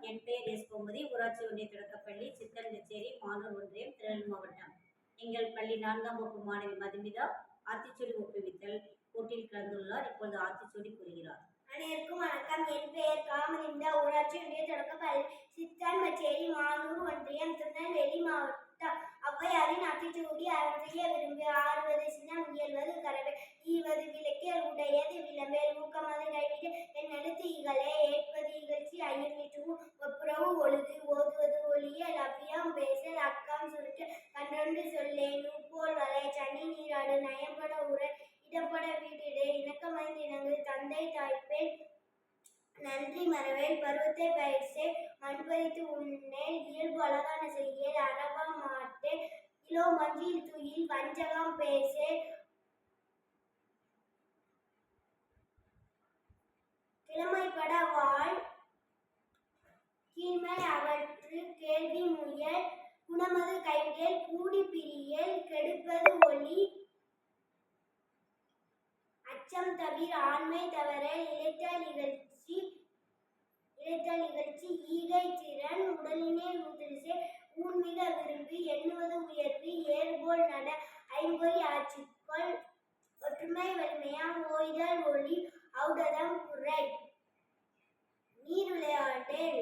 என் பெயர் எஸ் கோமதி. ஊராட்சி ஒன்றிய தொடக்கப்பள்ளி சித்தல் கச்சேரி மானூர் ஒன்றியம் திருநெல்வேலி மாவட்டம். எங்கள் பள்ளி 4ஆம் வகுப்பு மாணவி மதுமிதா ஆத்திச்சூடி ஒப்புவித்தல் போட்டியில் கலந்துள்ளார். இப்பொழுது ஆத்திச்சூடி கூறுகிறார். அனைவருக்கும் வணக்கம். என் பெயர் காமதிமிதா. ஊராட்சி ஒன்றிய தொடக்கப்பள்ளி சித்தல் கச்சேரி மானூர் ஒன்றியம் திருநெல்வேலி மாவட்டம். ஔவையாரின் ஆத்திச்சூடி அறம் செய்ய விரும்பு. ஆறுவது சினம் இயல்வது கரவே ஈவது விளக்கியல் உடையது விளம்பேல் ஊக்கமது கைவிடு என் எழுத்து இகழே ஏற்பது இகழ்ச்சி ஐயமிட்டு ஒப்புரவு ஒழுகு ஓதுவது ஒளியல் அவ்வியம் பேசல் அக்கம் சுருக்க கன்றொன்று சொல்லே நூப்போல் வலை சனி நீராடு நயம்பட உரை இடப்பட வீடிடே இணக்கமைந்து இணங்கு தந்தை தாய்ப்பேன் நன்றி மறவேல் பருவத்தை பயிர்சே மண்பறித்து உண்ணேல் இயல்பு அழகான செய்யல் அறவா மாட்டே இலோ மஞ்சில் துயில் வஞ்சகம் பேசே கிழமைப்பட வாழ் கீழ்மை அவற்று கேள்வி முயல் குணமது கைவிடல் கூடி பிரியல் கெடுப்பது ஒளி அச்சம் தவிர ஆண்மை தவறல் இழைத்தல் இகழ்ச்சி ஈகை திறன் உடலினை உதிர்சே ஊன்மிக விரும்பி எண்ணுவது உயர்வு ஏறுபோல் நட ஐம்பொறி ஆட்சிக்குள் ஒற்றுமை வலிமையாம் ஓய்தல் ஒளி ஔடதம் குறை நீர் விளையாடல்